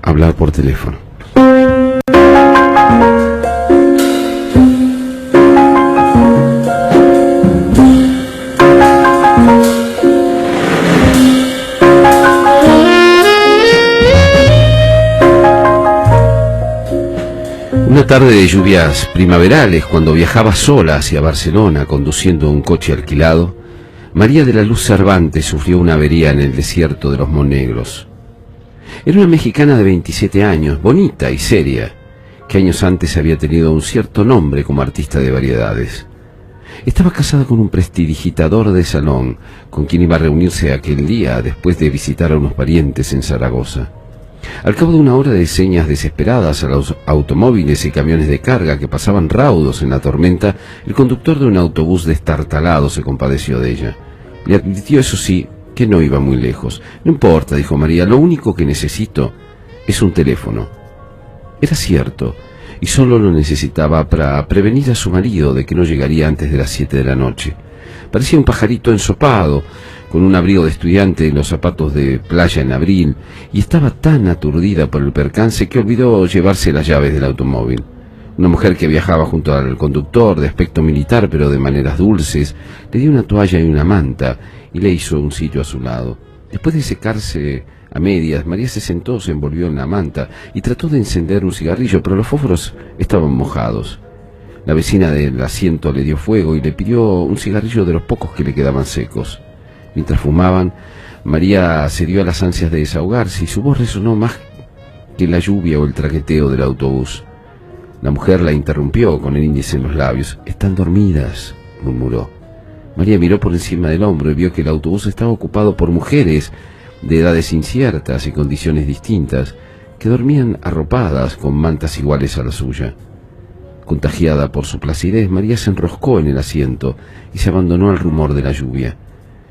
hablar por teléfono. Una tarde de lluvias primaverales, cuando viajaba sola hacia Barcelona conduciendo un coche alquilado, María de la Luz Cervantes sufrió una avería en el desierto de los Monegros. Era una mexicana de 27 años, bonita y seria, que años antes había tenido un cierto nombre como artista de variedades. Estaba casada con un prestidigitador de salón, con quien iba a reunirse aquel día después de visitar a unos parientes en Zaragoza. Al cabo de una hora de señas desesperadas a los automóviles y camiones de carga que pasaban raudos en la tormenta, el conductor de un autobús destartalado se compadeció de ella. Le advirtió, eso sí, que no iba muy lejos. No importa, dijo María, lo único que necesito es un teléfono. Era cierto, y solo lo necesitaba para prevenir a su marido de que no llegaría antes de las 7 de la noche. Parecía un pajarito ensopado, con un abrigo de estudiante y los zapatos de playa en abril, y estaba tan aturdida por el percance que olvidó llevarse las llaves del automóvil. Una mujer que viajaba junto al conductor, de aspecto militar pero de maneras dulces, le dio una toalla y una manta y le hizo un sitio a su lado. Después de secarse a medias, María se sentó, se envolvió en la manta y trató de encender un cigarrillo, pero los fósforos estaban mojados. La vecina del asiento le dio fuego y le pidió un cigarrillo de los pocos que le quedaban secos. Mientras fumaban, María cedió a las ansias de desahogarse y su voz resonó más que la lluvia o el traqueteo del autobús. La mujer la interrumpió con el índice en los labios. «Están dormidas», murmuró. María miró por encima del hombro y vio que el autobús estaba ocupado por mujeres de edades inciertas y condiciones distintas, que dormían arropadas con mantas iguales a la suya. Contagiada por su placidez, María se enroscó en el asiento y se abandonó al rumor de la lluvia.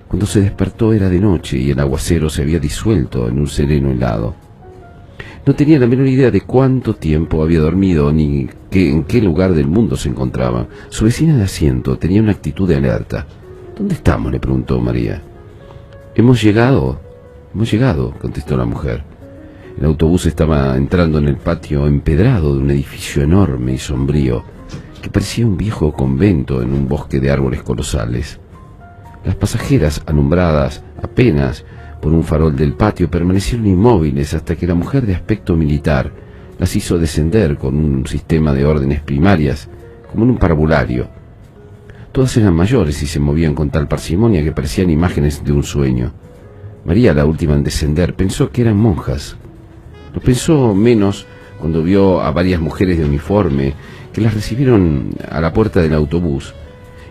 Cuando se despertó era de noche y el aguacero se había disuelto en un sereno helado. No tenía la menor idea de cuánto tiempo había dormido ni en qué lugar del mundo se encontraba. Su vecina de asiento tenía una actitud de alerta. «¿Dónde estamos?», le preguntó María. Hemos llegado», contestó la mujer. El autobús estaba entrando en el patio empedrado de un edificio enorme y sombrío que parecía un viejo convento en un bosque de árboles colosales. Las pasajeras, alumbradas apenas por un farol del patio, permanecieron inmóviles hasta que la mujer de aspecto militar las hizo descender con un sistema de órdenes primarias, como en un parvulario. Todas eran mayores y se movían con tal parsimonia que parecían imágenes de un sueño. María, la última en descender, pensó que eran monjas. Lo pensó menos cuando vio a varias mujeres de uniforme que las recibieron a la puerta del autobús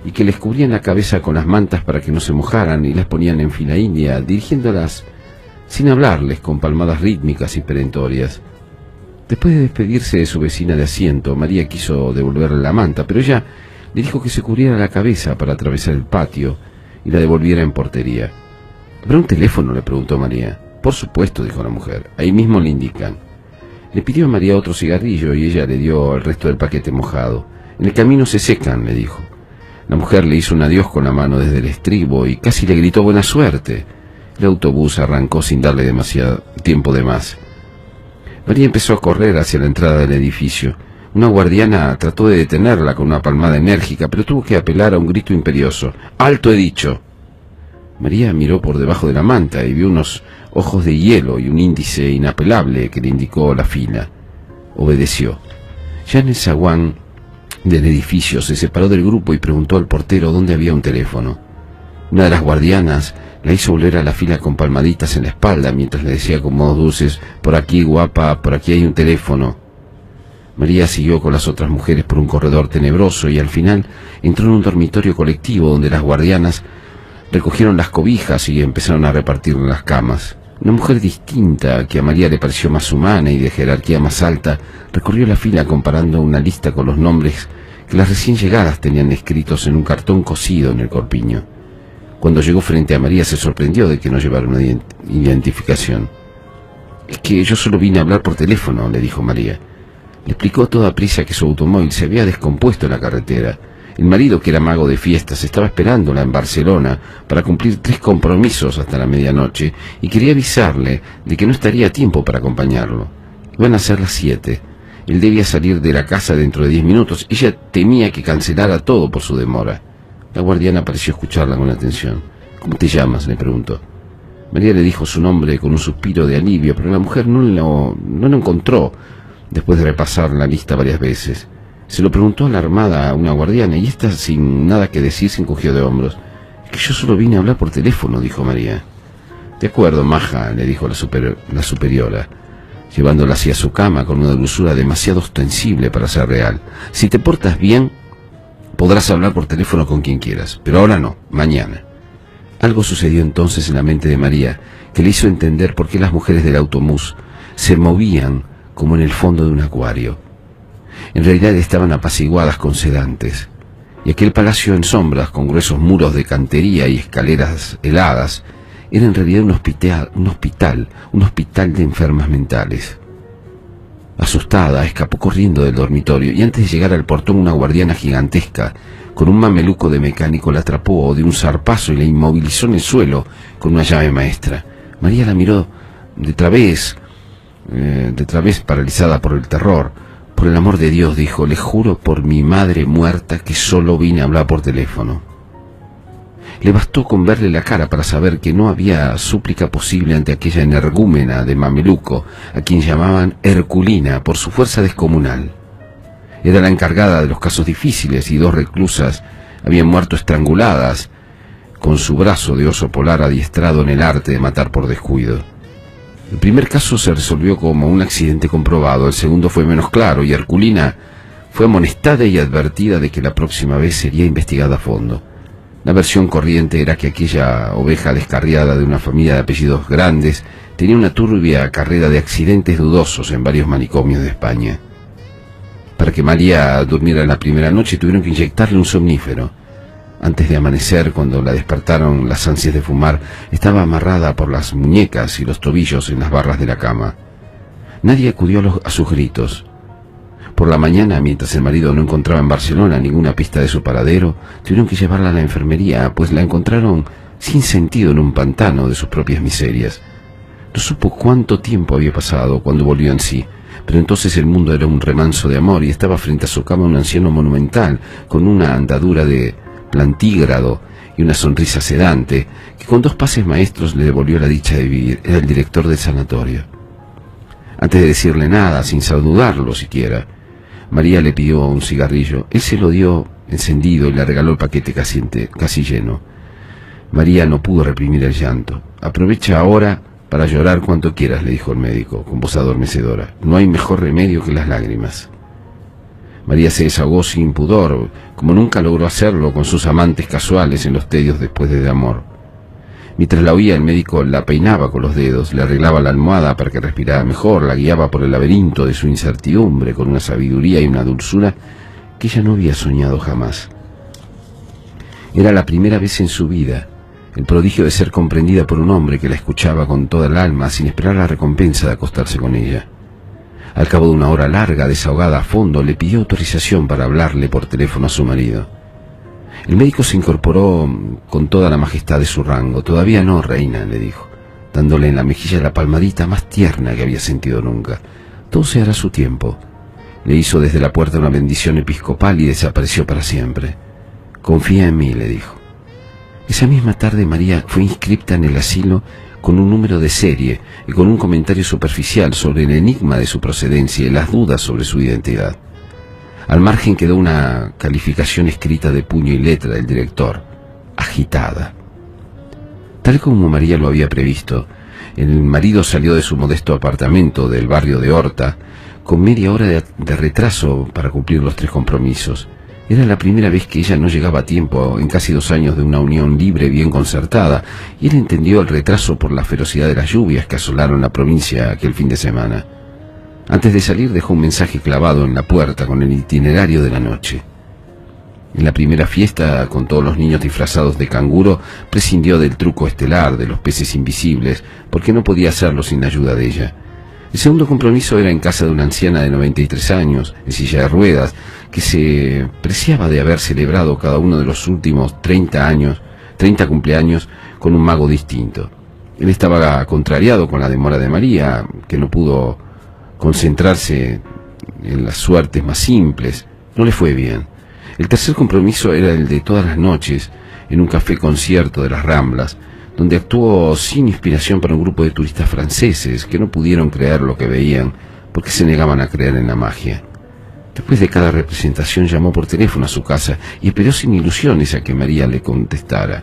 y que les cubrían la cabeza con las mantas para que no se mojaran y las ponían en fila india, dirigiéndolas sin hablarles, con palmadas rítmicas y perentorias. Después de despedirse de su vecina de asiento, María quiso devolverle la manta, pero ella le dijo que se cubriera la cabeza para atravesar el patio y la devolviera en portería. ¿Habrá un teléfono?, le preguntó María. «Por supuesto», dijo la mujer, «ahí mismo le indican». Le pidió a María otro cigarrillo y ella le dio el resto del paquete mojado. «En el camino se secan», le dijo. La mujer le hizo un adiós con la mano desde el estribo y casi le gritó «buena suerte». El autobús arrancó sin darle demasiado tiempo de más. María empezó a correr hacia la entrada del edificio. Una guardiana trató de detenerla con una palmada enérgica, pero tuvo que apelar a un grito imperioso. «¡Alto, he dicho!». María miró por debajo de la manta y vio unos ojos de hielo y un índice inapelable que le indicó la fila. Obedeció. Ya en el zaguán del edificio se separó del grupo y preguntó al portero dónde había un teléfono. Una de las guardianas la hizo volver a la fila con palmaditas en la espalda mientras le decía con modos dulces: «Por aquí, guapa, por aquí hay un teléfono». María siguió con las otras mujeres por un corredor tenebroso y al final entró en un dormitorio colectivo donde las guardianas recogieron las cobijas y empezaron a repartir las camas. Una mujer distinta, que a María le pareció más humana y de jerarquía más alta, recorrió la fila comparando una lista con los nombres que las recién llegadas tenían escritos en un cartón cosido en el corpiño. Cuando llegó frente a María se sorprendió de que no llevara una identificación. «Es que yo solo vine a hablar por teléfono», le dijo María. Le explicó a toda prisa que su automóvil se había descompuesto en la carretera. El marido, que era mago de fiestas, estaba esperándola en Barcelona para cumplir 3 compromisos hasta la medianoche y quería avisarle de que no estaría a tiempo para acompañarlo. Iban a ser las 7. Él debía salir de la casa dentro de 10 minutos. Ella temía que cancelara todo por su demora. La guardiana pareció escucharla con atención. «¿Cómo te llamas?», le preguntó. María le dijo su nombre con un suspiro de alivio, pero la mujer no lo encontró después de repasar la lista varias veces. Se lo preguntó alarmada a una guardiana, y ésta, sin nada que decir, se encogió de hombros. «Es que yo solo vine a hablar por teléfono», dijo María. «De acuerdo, maja», le dijo la superiora, llevándola hacia su cama con una dulzura demasiado ostensible para ser real. «Si te portas bien, podrás hablar por teléfono con quien quieras, pero ahora no, mañana». Algo sucedió entonces en la mente de María que le hizo entender por qué las mujeres del autobús se movían como en el fondo de un acuario. En realidad estaban apaciguadas con sedantes, y aquel palacio en sombras, con gruesos muros de cantería y escaleras heladas, era en realidad un hospital de enfermas mentales. Asustada, escapó corriendo del dormitorio, y antes de llegar al portón, una guardiana gigantesca con un mameluco de mecánico la atrapó de un zarpazo y la inmovilizó en el suelo con una llave maestra. María la miró de través, paralizada por el terror. «Por el amor de Dios», dijo, «le juro por mi madre muerta que solo vine a hablar por teléfono». Le bastó con verle la cara para saber que no había súplica posible ante aquella energúmena de mameluco, a quien llamaban Herculina por su fuerza descomunal. Era la encargada de los casos difíciles, y 2 reclusas habían muerto estranguladas con su brazo de oso polar adiestrado en el arte de matar por descuido. El primer caso se resolvió como un accidente comprobado, el segundo fue menos claro, y Herculina fue amonestada y advertida de que la próxima vez sería investigada a fondo. La versión corriente era que aquella oveja descarriada de una familia de apellidos grandes tenía una turbia carrera de accidentes dudosos en varios manicomios de España. Para que María durmiera la primera noche tuvieron que inyectarle un somnífero. Antes de amanecer, cuando la despertaron las ansias de fumar, estaba amarrada por las muñecas y los tobillos en las barras de la cama. Nadie acudió a sus gritos. Por la mañana, mientras el marido no encontraba en Barcelona ninguna pista de su paradero, tuvieron que llevarla a la enfermería, pues la encontraron sin sentido en un pantano de sus propias miserias. No supo cuánto tiempo había pasado cuando volvió en sí, pero entonces el mundo era un remanso de amor, y estaba frente a su cama un anciano monumental, con una andadura de plantígrado y una sonrisa sedante, que con 2 pases maestros le devolvió la dicha de vivir. Era el director del sanatorio. Antes de decirle nada, sin saludarlo siquiera, María le pidió un cigarrillo. Él se lo dio encendido y le regaló el paquete casi lleno. María no pudo reprimir el llanto. «Aprovecha ahora para llorar cuanto quieras», le dijo el médico con voz adormecedora. «No hay mejor remedio que las lágrimas». María se desahogó sin pudor, como nunca logró hacerlo con sus amantes casuales en los tedios después del amor. Mientras la oía, el médico la peinaba con los dedos, le arreglaba la almohada para que respirara mejor, la guiaba por el laberinto de su incertidumbre con una sabiduría y una dulzura que ella no había soñado jamás. Era la primera vez en su vida, el prodigio de ser comprendida por un hombre que la escuchaba con toda el alma, sin esperar la recompensa de acostarse con ella. Al cabo de una hora larga, desahogada a fondo, le pidió autorización para hablarle por teléfono a su marido. El médico se incorporó con toda la majestad de su rango. «Todavía no, reina», le dijo, dándole en la mejilla la palmadita más tierna que había sentido nunca. «Todo se hará a su tiempo». Le hizo desde la puerta una bendición episcopal y desapareció para siempre. «Confía en mí», le dijo. Esa misma tarde María fue inscripta en el asilo con un número de serie y con un comentario superficial sobre el enigma de su procedencia y las dudas sobre su identidad. Al margen quedó una calificación escrita de puño y letra del director: agitada. Tal como María lo había previsto, el marido salió de su modesto apartamento del barrio de Horta con media hora de retraso para cumplir los 3 compromisos. Era la primera vez que ella no llegaba a tiempo en casi 2 años de una unión libre bien concertada, y él entendió el retraso por la ferocidad de las lluvias que asolaron la provincia aquel fin de semana. Antes de salir dejó un mensaje clavado en la puerta con el itinerario de la noche. En la primera fiesta, con todos los niños disfrazados de canguro, prescindió del truco estelar de los peces invisibles, porque no podía hacerlo sin la ayuda de ella. El segundo compromiso era en casa de una anciana de 93 años, en silla de ruedas, que se preciaba de haber celebrado cada uno de los últimos 30 cumpleaños con un mago distinto. Él estaba contrariado con la demora de María, que no pudo concentrarse en las suertes más simples, no le fue bien. El tercer compromiso era el de todas las noches, en un café concierto de las Ramblas, donde actuó sin inspiración para un grupo de turistas franceses que no pudieron creer lo que veían porque se negaban a creer en la magia. Después de cada representación llamó por teléfono a su casa y esperó sin ilusiones a que María le contestara.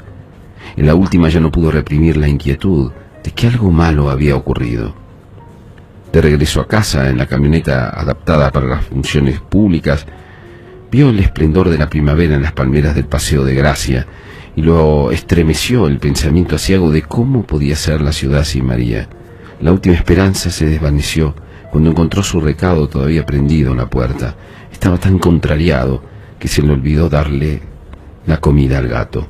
En la última ya no pudo reprimir la inquietud de que algo malo había ocurrido. De regreso a casa, en la camioneta adaptada para las funciones públicas, vio el esplendor de la primavera en las palmeras del Paseo de Gracia y lo estremeció el pensamiento aciago de cómo podía ser la ciudad sin María. La última esperanza se desvaneció cuando encontró su recado todavía prendido en la puerta. Estaba tan contrariado que se le olvidó darle la comida al gato.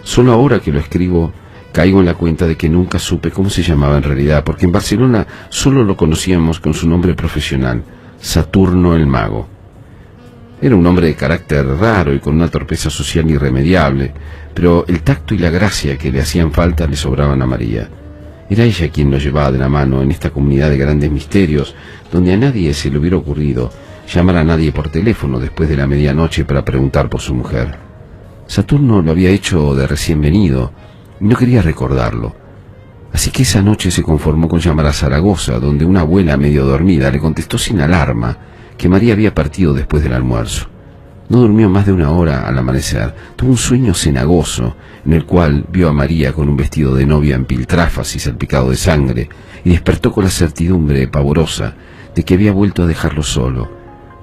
Solo ahora que lo escribo, caigo en la cuenta de que nunca supe cómo se llamaba en realidad, porque en Barcelona solo lo conocíamos con su nombre profesional, Saturno el Mago. Era un hombre de carácter raro y con una torpeza social irremediable, pero el tacto y la gracia que le hacían falta le sobraban a María. Era ella quien lo llevaba de la mano en esta comunidad de grandes misterios, donde a nadie se le hubiera ocurrido llamar a nadie por teléfono después de la medianoche para preguntar por su mujer. Saturno lo había hecho de recién venido y no quería recordarlo. Así que esa noche se conformó con llamar a Zaragoza, donde una abuela medio dormida le contestó sin alarma que María había partido después del almuerzo. No durmió más de una hora al amanecer. Tuvo un sueño cenagoso, en el cual vio a María con un vestido de novia en piltrafas y salpicado de sangre, y despertó con la certidumbre pavorosa de que había vuelto a dejarlo solo,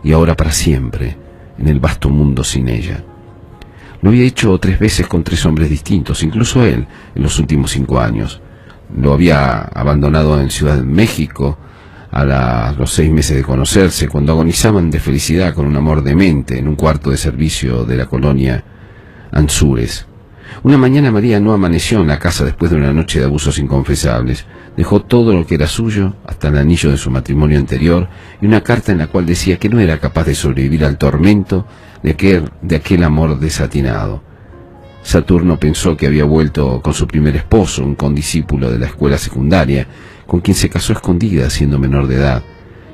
y ahora para siempre, en el vasto mundo sin ella. Lo había hecho 3 veces con 3 hombres distintos, incluso él, en los últimos 5 años. Lo había abandonado en Ciudad de México, a los 6 meses de conocerse, cuando agonizaban de felicidad con un amor demente en un cuarto de servicio de la colonia Anzures. Una mañana María no amaneció en la casa después de una noche de abusos inconfesables. Dejó todo lo que era suyo, hasta el anillo de su matrimonio anterior, y una carta en la cual decía que no era capaz de sobrevivir al tormento de aquel amor desatinado. Saturno pensó que había vuelto con su primer esposo, un condiscípulo de la escuela secundaria, con quien se casó escondida siendo menor de edad,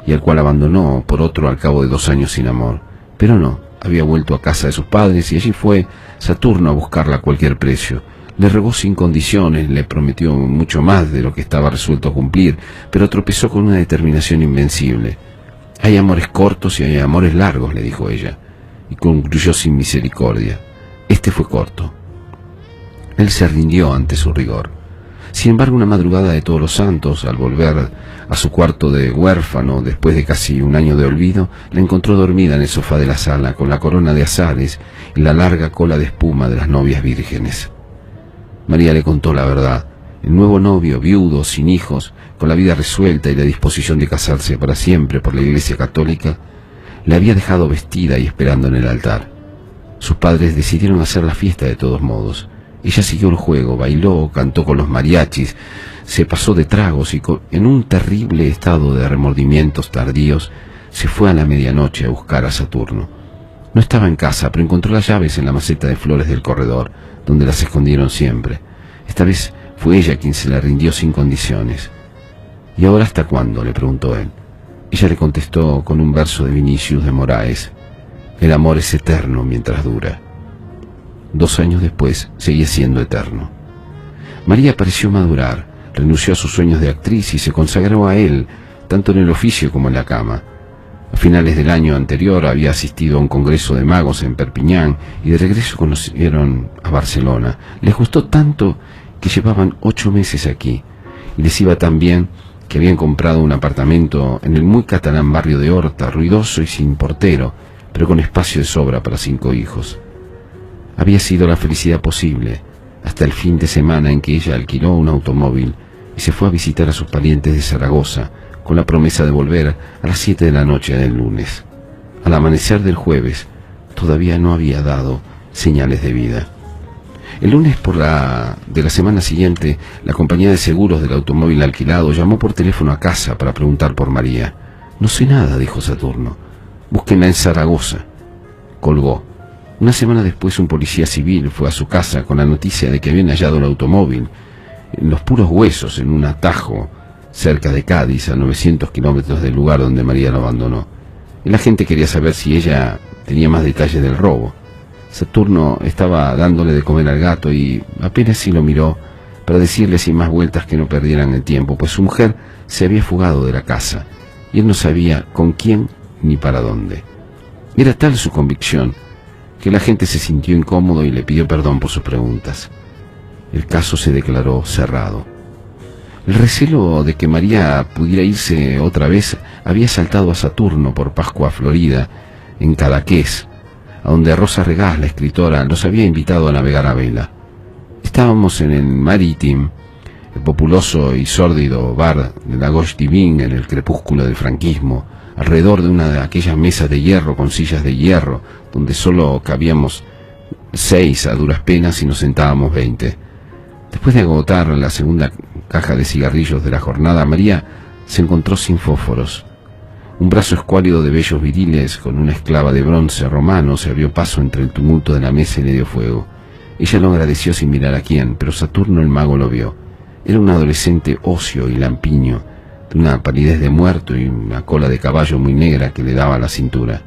y al cual abandonó por otro al cabo de 2 años sin amor. Pero no, había vuelto a casa de sus padres y allí fue Saturno a buscarla a cualquier precio. Le rogó sin condiciones, le prometió mucho más de lo que estaba resuelto a cumplir, pero tropezó con una determinación invencible. Hay amores cortos y hay amores largos, le dijo ella, y concluyó sin misericordia. Este fue corto. Él se rindió ante su rigor. Sin embargo, una madrugada de Todos los Santos, al volver a su cuarto de huérfano, después de casi un año de olvido, la encontró dormida en el sofá de la sala, con la corona de azares y la larga cola de espuma de las novias vírgenes. María le contó la verdad. El nuevo novio, viudo, sin hijos, con la vida resuelta y la disposición de casarse para siempre por la Iglesia Católica, la había dejado vestida y esperando en el altar. Sus padres decidieron hacer la fiesta de todos modos. Ella siguió el juego, bailó, cantó con los mariachis, se pasó de tragos y en un terrible estado de remordimientos tardíos se fue a la medianoche a buscar a Saturno. No estaba en casa, pero encontró las llaves en la maceta de flores del corredor, donde las escondieron siempre. Esta vez fue ella quien se la rindió sin condiciones. ¿Y ahora hasta cuándo?, le preguntó él. Ella le contestó con un verso de Vinicius de Moraes: el amor es eterno mientras dura. 2 años después seguía siendo eterno. María pareció madurar, renunció a sus sueños de actriz y se consagró a él, tanto en el oficio como en la cama. A finales del año anterior había asistido a un congreso de magos en Perpiñán y de regreso conocieron a Barcelona. Les gustó tanto que llevaban 8 meses aquí, y les iba tan bien que habían comprado un apartamento en el muy catalán barrio de Horta, ruidoso y sin portero, pero con espacio de sobra para 5 hijos. Había sido la felicidad posible hasta el fin de semana en que ella alquiló un automóvil y se fue a visitar a sus parientes de Zaragoza con la promesa de volver a las 7 de la noche del lunes. Al amanecer del jueves todavía no había dado señales de vida. El lunes de la semana siguiente, la compañía de seguros del automóvil alquilado llamó por teléfono a casa para preguntar por María. No sé nada, dijo Saturno. Búsquenla en Zaragoza. Colgó. Una semana después un policía civil fue a su casa con la noticia de que habían hallado el automóvil en los puros huesos, en un atajo cerca de Cádiz, a 900 kilómetros del lugar donde María lo abandonó. Y la gente quería saber si ella tenía más detalles del robo. Saturno estaba dándole de comer al gato y apenas si lo miró para decirle sin más vueltas que no perdieran el tiempo, pues su mujer se había fugado de la casa y él no sabía con quién ni para dónde. Era tal su convicción que la gente se sintió incómodo y le pidió perdón por sus preguntas. El caso se declaró cerrado. El recelo de que María pudiera irse otra vez había saltado a Saturno por Pascua Florida, en Cadaqués, a donde Rosa Regás, la escritora, los había invitado a navegar a vela. Estábamos en el Marítim, el populoso y sórdido bar de la Gauche Divine, en el crepúsculo del franquismo, alrededor de una de aquellas mesas de hierro con sillas de hierro, donde solo cabíamos 6 a duras penas y nos sentábamos 20. Después de agotar la segunda caja de cigarrillos de la jornada, María se encontró sin fósforos. Un brazo escuálido de vellos viriles con una esclava de bronce romano se abrió paso entre el tumulto de la mesa y le dio fuego. Ella lo agradeció sin mirar a quién, pero Saturno el mago lo vio. Era un adolescente óseo y lampiño, de una palidez de muerto y una cola de caballo muy negra que le daba a la cintura.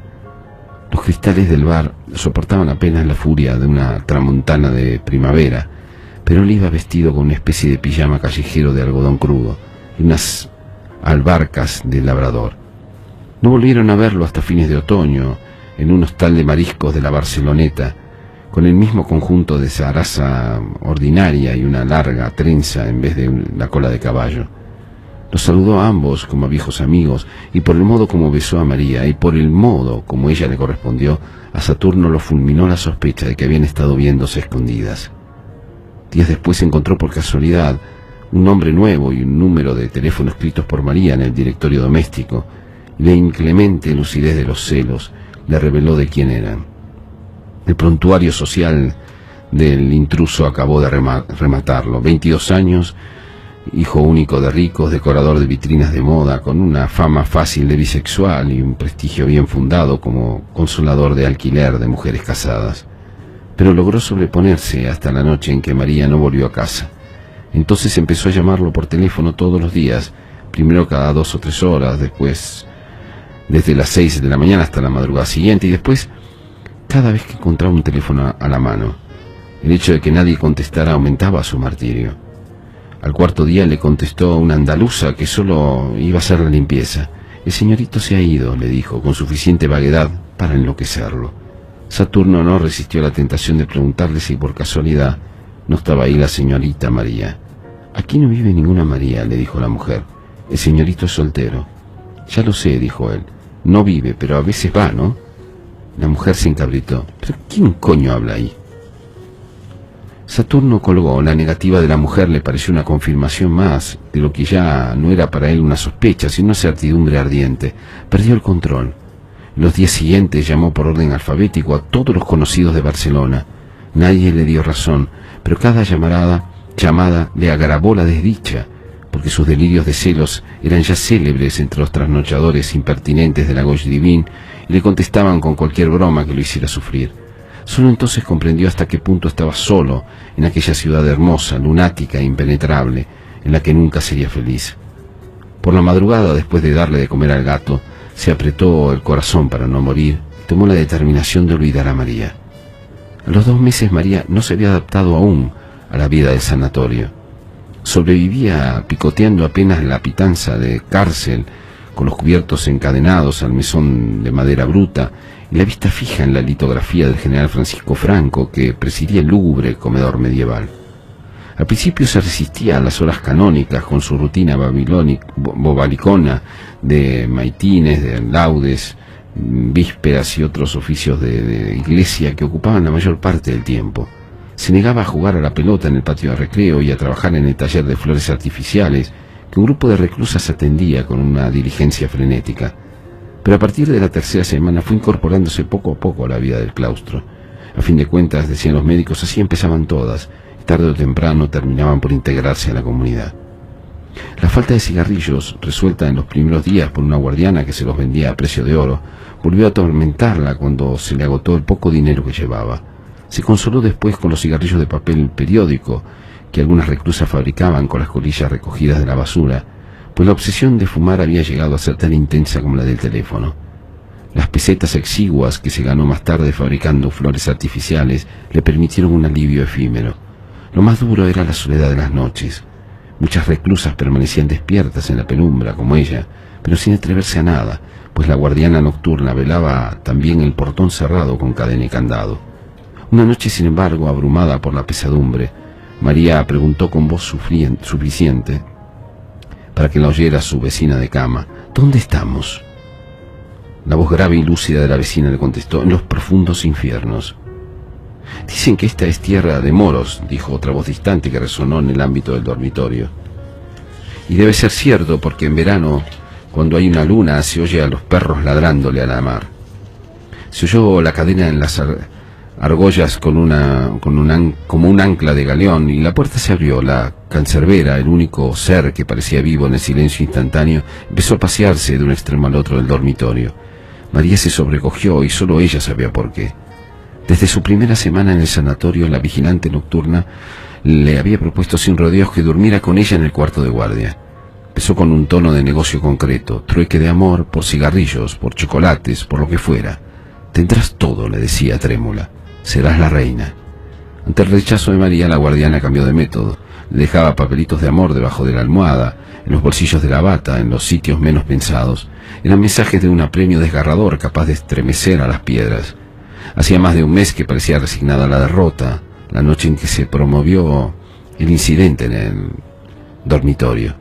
Los cristales del bar soportaban apenas la furia de una tramontana de primavera, pero él iba vestido con una especie de pijama callejero de algodón crudo y unas albarcas de labrador. No volvieron a verlo hasta fines de otoño, en un hostal de mariscos de la Barceloneta, con el mismo conjunto de zaraza ordinaria y una larga trenza en vez de la cola de caballo. Los saludó a ambos como a viejos amigos, y por el modo como besó a María, y por el modo como ella le correspondió, a Saturno lo fulminó la sospecha de que habían estado viéndose escondidas. Días después encontró por casualidad un nombre nuevo y un número de teléfono escritos por María en el directorio doméstico, y la inclemente lucidez de los celos le reveló de quién eran. El prontuario social del intruso acabó de rematarlo. 22 años, hijo único de ricos, decorador de vitrinas de moda, con una fama fácil de bisexual y un prestigio bien fundado como consolador de alquiler de mujeres casadas. Pero logró sobreponerse hasta la noche en que María no volvió a casa. Entonces empezó a llamarlo por teléfono todos los días, primero cada 2 o 3 horas, después desde las 6 de la mañana hasta la madrugada siguiente, y después cada vez que encontraba un teléfono a la mano. El hecho de que nadie contestara aumentaba su martirio. Al cuarto día le contestó una andaluza que solo iba a hacer la limpieza. El señorito se ha ido, le dijo, con suficiente vaguedad para enloquecerlo. Saturno no resistió la tentación de preguntarle si por casualidad no estaba ahí la señorita María. Aquí no vive ninguna María, le dijo la mujer. El señorito es soltero. Ya lo sé, dijo él. No vive, pero a veces va, ¿no? La mujer se encabritó. ¿Pero quién coño habla ahí? Saturno colgó. La negativa de la mujer le pareció una confirmación más de lo que ya no era para él una sospecha, sino una certidumbre ardiente. Perdió el control. Los días siguientes llamó por orden alfabético a todos los conocidos de Barcelona. Nadie le dio razón, pero cada llamada le agravó la desdicha, porque sus delirios de celos eran ya célebres entre los trasnochadores impertinentes de la Gauche Divine y le contestaban con cualquier broma que lo hiciera sufrir. Solo entonces comprendió hasta qué punto estaba solo en aquella ciudad hermosa, lunática e impenetrable, en la que nunca sería feliz. Por la madrugada, después de darle de comer al gato, se apretó el corazón para no morir y tomó la determinación de olvidar a María. A los 2 meses María no se había adaptado aún a la vida del sanatorio. Sobrevivía picoteando apenas la pitanza de cárcel, con los cubiertos encadenados al mesón de madera bruta y la vista fija en la litografía del general Francisco Franco, que presidía el lúgubre comedor medieval. Al principio se resistía a las horas canónicas con su rutina bobalicona de maitines, de laudes, vísperas y otros oficios de iglesia que ocupaban la mayor parte del tiempo. Se negaba a jugar a la pelota en el patio de recreo y a trabajar en el taller de flores artificiales que un grupo de reclusas atendía con una diligencia frenética. Pero a partir de la 3ª semana fue incorporándose poco a poco a la vida del claustro. A fin de cuentas, decían los médicos, así empezaban todas, y tarde o temprano terminaban por integrarse a la comunidad. La falta de cigarrillos, resuelta en los primeros días por una guardiana que se los vendía a precio de oro, volvió a atormentarla cuando se le agotó el poco dinero que llevaba. Se consoló después con los cigarrillos de papel periódico que algunas reclusas fabricaban con las colillas recogidas de la basura, pues la obsesión de fumar había llegado a ser tan intensa como la del teléfono. Las pesetas exiguas que se ganó más tarde fabricando flores artificiales le permitieron un alivio efímero. Lo más duro era la soledad de las noches. Muchas reclusas permanecían despiertas en la penumbra, como ella, pero sin atreverse a nada, pues la guardiana nocturna velaba también el portón cerrado con cadena y candado. Una noche, sin embargo, abrumada por la pesadumbre, María preguntó con voz suficiente para que la oyera su vecina de cama: ¿Dónde estamos? La voz grave y lúcida de la vecina le contestó: en los profundos infiernos. Dicen que esta es tierra de moros, dijo otra voz distante que resonó en el ámbito del dormitorio. Y debe ser cierto, porque en verano, cuando hay una luna, se oye a los perros ladrándole a la mar. Se oyó la cadena en las argollas como un ancla de galeón, y la puerta se abrió. La cancerbera, el único ser que parecía vivo en el silencio instantáneo, empezó a pasearse de un extremo al otro del dormitorio. María se sobrecogió y solo ella sabía por qué. Desde su primera semana en el sanatorio, la vigilante nocturna le había propuesto sin rodeos que durmiera con ella en el cuarto de guardia. Empezó con un tono de negocio concreto: trueque de amor, por cigarrillos, por chocolates, por lo que fuera. Tendrás todo, le decía trémula. Serás la reina. Ante el rechazo de María, la guardiana cambió de método. Le dejaba papelitos de amor debajo de la almohada, en los bolsillos de la bata, en los sitios menos pensados. Eran mensajes de un apremio desgarrador capaz de estremecer a las piedras. Hacía más de un mes que parecía resignada a la derrota, la noche en que se promovió el incidente en el dormitorio.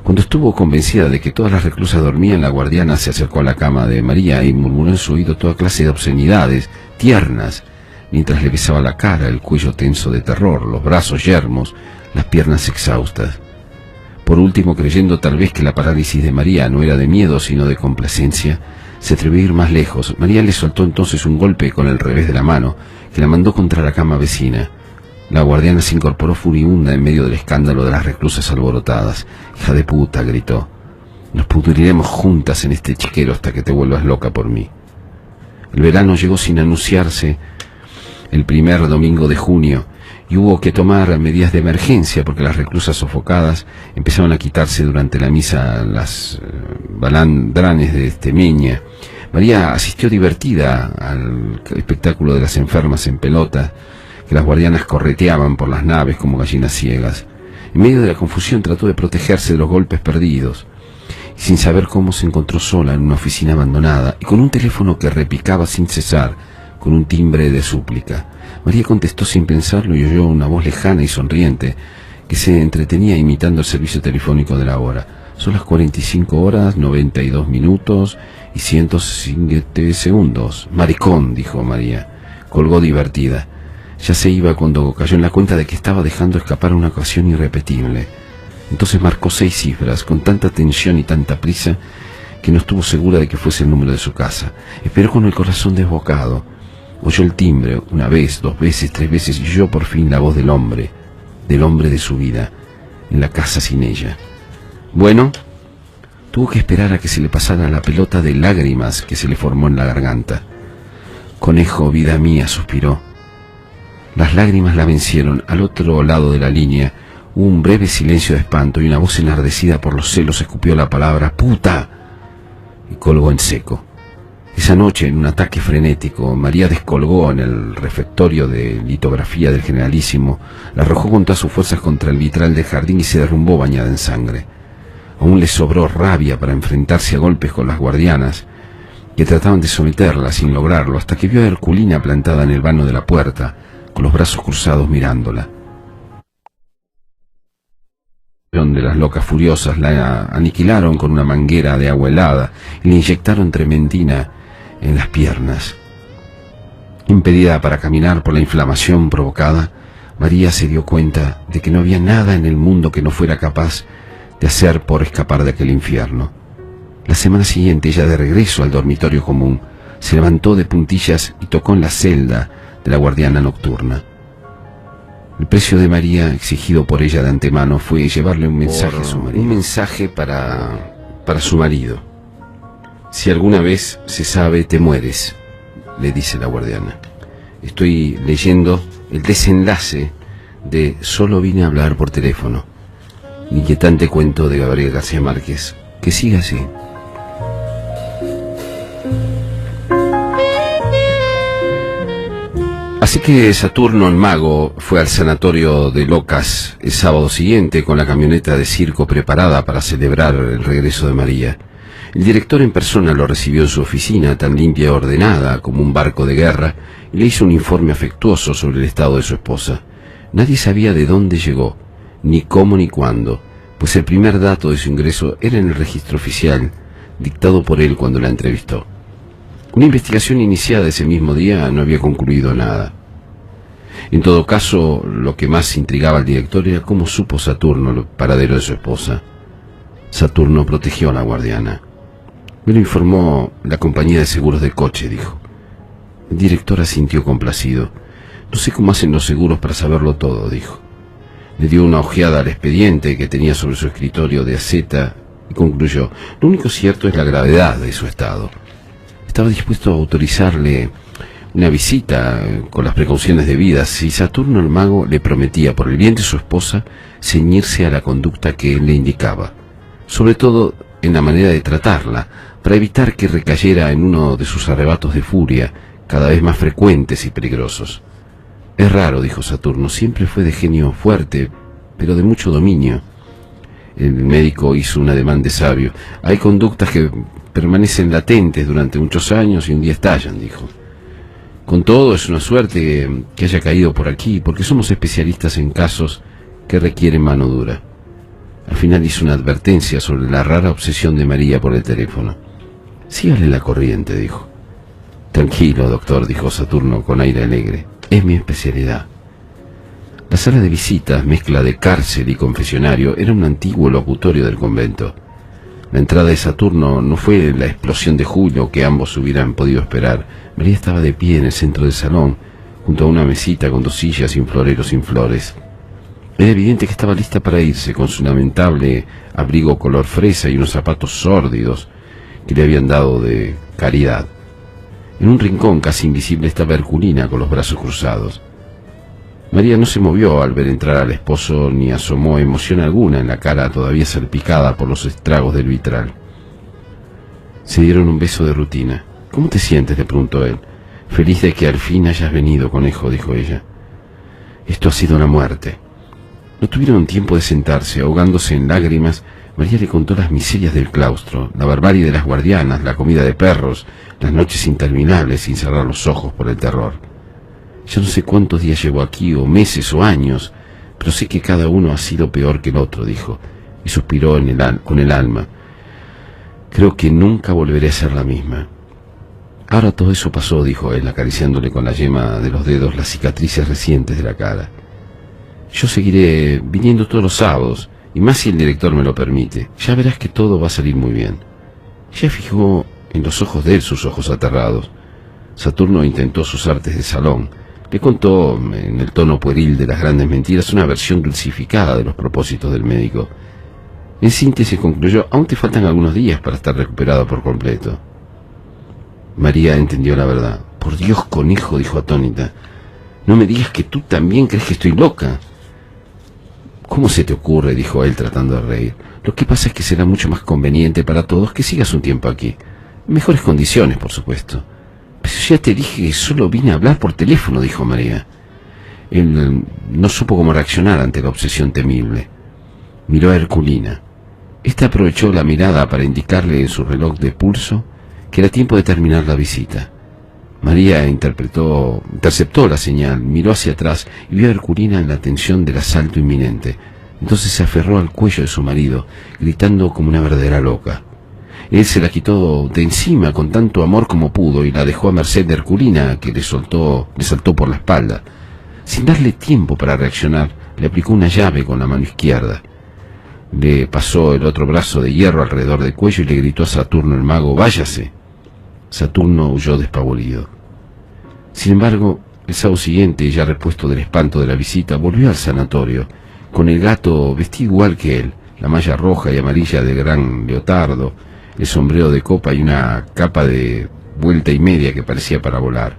Cuando estuvo convencida de que todas las reclusas dormían, la guardiana se acercó a la cama de María y murmuró en su oído toda clase de obscenidades tiernas, mientras le besaba la cara, el cuello tenso de terror, los brazos yermos, las piernas exhaustas. Por último, creyendo tal vez que la parálisis de María no era de miedo sino de complacencia, se atrevió a ir más lejos. María le soltó entonces un golpe con el revés de la mano, que la mandó contra la cama vecina. La guardiana se incorporó furibunda en medio del escándalo de las reclusas alborotadas. «Hija de puta», gritó, «nos pudriremos juntas en este chiquero hasta que te vuelvas loca por mí». El verano llegó sin anunciarse el primer domingo de junio, y hubo que tomar medidas de emergencia porque las reclusas sofocadas empezaron a quitarse durante la misa las balandranes de estemeña. María asistió divertida al espectáculo de las enfermas en pelota, que las guardianas correteaban por las naves como gallinas ciegas. En medio de la confusión trató de protegerse de los golpes perdidos, y sin saber cómo se encontró sola en una oficina abandonada y con un teléfono que repicaba sin cesar, con un timbre de súplica. María contestó sin pensarlo y oyó una voz lejana y sonriente que se entretenía imitando el servicio telefónico de la hora. «Son las 45 horas, 92 minutos y 107 segundos. Maricón», dijo María. Colgó divertida. Ya se iba cuando cayó en la cuenta de que estaba dejando escapar una ocasión irrepetible. Entonces marcó 6 cifras con tanta tensión y tanta prisa que no estuvo segura de que fuese el número de su casa. Esperó con el corazón desbocado. Oyó el timbre, una vez, 2 veces, 3 veces, y oyó por fin la voz del hombre de su vida, en la casa sin ella. Bueno, tuvo que esperar a que se le pasara la pelota de lágrimas que se le formó en la garganta. «Conejo, vida mía», suspiró. Las lágrimas la vencieron. Al otro lado de la línea hubo un breve silencio de espanto y una voz enardecida por los celos escupió la palabra «puta» y colgó en seco. Esa noche, en un ataque frenético, María descolgó en el refectorio de litografía del Generalísimo, la arrojó con todas sus fuerzas contra el vitral del jardín y se derrumbó bañada en sangre. Aún le sobró rabia para enfrentarse a golpes con las guardianas, que trataban de someterla sin lograrlo, hasta que vio a Herculina plantada en el vano de la puerta, con los brazos cruzados mirándola. De las locas furiosas la aniquilaron con una manguera de agua helada y le inyectaron trementina en las piernas. Impedida para caminar por la inflamación provocada, María se dio cuenta de que no había nada en el mundo que no fuera capaz de hacer por escapar de aquel infierno. La semana siguiente, ella, de regreso al dormitorio común, se levantó de puntillas y tocó en la celda de la guardiana nocturna. El precio de María, exigido por ella de antemano, fue llevarle un mensaje a su marido. Un mensaje para su marido. «Si alguna vez se sabe, te mueres», le dice la guardiana. Estoy leyendo el desenlace de «Solo vine a hablar por teléfono». Inquietante cuento de Gabriel García Márquez. Que siga así. Así que Saturno el mago fue al sanatorio de Locas el sábado siguiente con la camioneta de circo preparada para celebrar el regreso de María. El director en persona lo recibió en su oficina, tan limpia y ordenada como un barco de guerra, y le hizo un informe afectuoso sobre el estado de su esposa. Nadie sabía de dónde llegó, ni cómo ni cuándo, pues el primer dato de su ingreso era en el registro oficial, dictado por él cuando la entrevistó. Una investigación iniciada ese mismo día no había concluido nada. En todo caso, lo que más intrigaba al director era cómo supo Saturno el paradero de su esposa. Saturno protegió a la guardiana. Me lo informó la compañía de seguros de coche, dijo. El director asintió complacido. No sé cómo hacen los seguros para saberlo todo, dijo. Le dio una ojeada al expediente que tenía sobre su escritorio de aceta y concluyó: lo único cierto es la gravedad de su estado. Estaba dispuesto a autorizarle una visita con las precauciones debidas si Saturno el mago le prometía, por el bien de su esposa, ceñirse a la conducta que él le indicaba, sobre todo en la manera de tratarla, para evitar que recayera en uno de sus arrebatos de furia, cada vez más frecuentes y peligrosos. Es raro, dijo Saturno, siempre fue de genio fuerte, pero de mucho dominio. El médico hizo un ademán de sabio. Hay conductas que permanecen latentes durante muchos años y un día estallan, dijo. Con todo, es una suerte que haya caído por aquí, porque somos especialistas en casos que requieren mano dura. Al final hizo una advertencia sobre la rara obsesión de María por el teléfono. Sígale la corriente, dijo. Tranquilo, doctor, dijo Saturno con aire alegre. Es mi especialidad. La sala de visitas, mezcla de cárcel y confesionario, era un antiguo locutorio del convento. La entrada de Saturno no fue la explosión de júbilo que ambos hubieran podido esperar. María estaba de pie en el centro del salón, junto a una mesita con 2 sillas y un florero sin flores. Era evidente que estaba lista para irse, con su lamentable abrigo color fresa y unos zapatos sórdidos que le habían dado de caridad. En un rincón casi invisible estaba Herculina con los brazos cruzados. María no se movió al ver entrar al esposo ni asomó emoción alguna en la cara todavía salpicada por los estragos del vitral. Se dieron un beso de rutina. ¿Cómo te sientes?, le preguntó él. Feliz de que al fin hayas venido, conejo, dijo ella. Esto ha sido la muerte. No tuvieron tiempo de sentarse. Ahogándose en lágrimas, María le contó las miserias del claustro, la barbarie de las guardianas, la comida de perros, las noches interminables sin cerrar los ojos por el terror. Yo no sé cuántos días llevo aquí, o meses, o años, pero sé que cada uno ha sido peor que el otro, dijo, y suspiró con el alma. Creo que nunca volveré a ser la misma. Ahora todo eso pasó, dijo él, acariciándole con la yema de los dedos las cicatrices recientes de la cara. Yo seguiré viniendo todos los sábados, y más si el director me lo permite. Ya verás que todo va a salir muy bien. Ella fijó en los ojos de él sus ojos aterrados. Saturno intentó sus artes de salón. Le contó, en el tono pueril de las grandes mentiras, una versión dulcificada de los propósitos del médico. En síntesis concluyó: aún te faltan algunos días para estar recuperada por completo. María entendió la verdad. Por Dios, conejo, dijo atónita, no me digas que tú también crees que estoy loca. ¿Cómo se te ocurre?, dijo él tratando de reír. Lo que pasa es que será mucho más conveniente para todos que sigas un tiempo aquí. En mejores condiciones, por supuesto. Pero ya te dije que solo vine a hablar por teléfono, dijo María. Él no supo cómo reaccionar ante la obsesión temible. Miró a Herculina. Esta aprovechó la mirada para indicarle en su reloj de pulso que era tiempo de terminar la visita. María interceptó la señal, miró hacia atrás y vio a Herculina en la tensión del asalto inminente. Entonces se aferró al cuello de su marido, gritando como una verdadera loca. Él se la quitó de encima con tanto amor como pudo y la dejó a merced de Herculina, que le saltó por la espalda. Sin darle tiempo para reaccionar, le aplicó una llave con la mano izquierda. Le pasó el otro brazo de hierro alrededor del cuello y le gritó a Saturno el mago: «Váyase». Saturno huyó despavorido. Sin embargo, el sábado siguiente, ya repuesto del espanto de la visita, volvió al sanatorio, con el gato vestido igual que él, la malla roja y amarilla de gran leotardo, el sombrero de copa y una capa de vuelta y media que parecía para volar.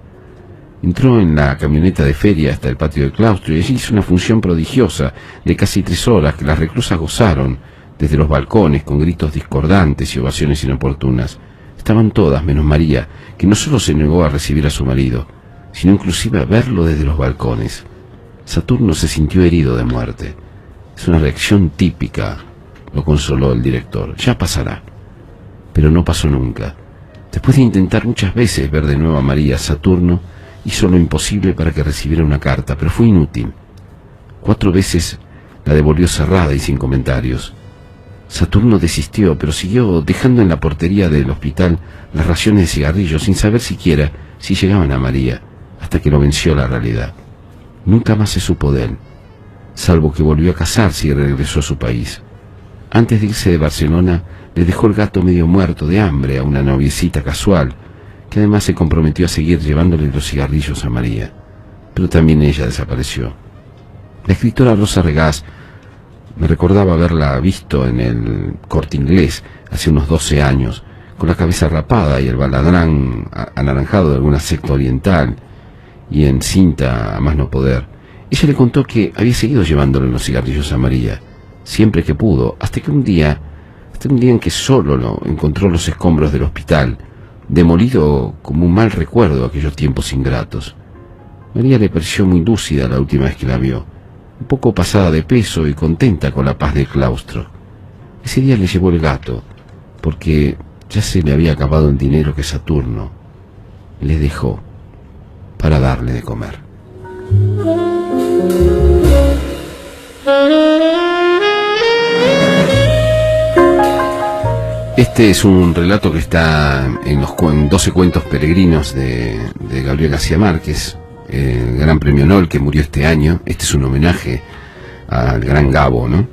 Entró en la camioneta de feria hasta el patio del claustro y allí hizo una función prodigiosa de casi 3 horas que las reclusas gozaron desde los balcones con gritos discordantes y ovaciones inoportunas. Estaban todas, menos María, que no solo se negó a recibir a su marido, sino inclusive a verlo desde los balcones. Saturno se sintió herido de muerte. Es una reacción típica, lo consoló el director. Ya pasará. Pero no pasó nunca. Después de intentar muchas veces ver de nuevo a María, Saturno hizo lo imposible para que recibiera una carta, pero fue inútil. 4 veces la devolvió cerrada y sin comentarios. Saturno desistió, pero siguió dejando en la portería del hospital las raciones de cigarrillos sin saber siquiera si llegaban a María, hasta que lo venció la realidad. Nunca más se supo de él, salvo que volvió a casarse y regresó a su país. Antes de irse de Barcelona, le dejó el gato medio muerto de hambre a una noviecita casual, que además se comprometió a seguir llevándole los cigarrillos a María. Pero también ella desapareció. La escritora Rosa Regás me recordaba haberla visto en el Corte Inglés hace unos 12 años, con la cabeza rapada y el baladrán anaranjado de alguna secta oriental, y en cinta a más no poder. Ella le contó que había seguido llevándole los cigarrillos a María, siempre que pudo, hasta un día en que solo lo encontró los escombros del hospital, demolido como un mal recuerdo de aquellos tiempos ingratos. María le pareció muy lúcida la última vez que la vio, un poco pasada de peso y contenta con la paz del claustro. Ese día le llevó el gato, porque ya se le había acabado el dinero que Saturno le dejó para darle de comer. Este es un relato que está en los 12 cuentos peregrinos de Gabriel García Márquez, el gran premio Nobel que murió este año. Este es un homenaje al gran Gabo, ¿no?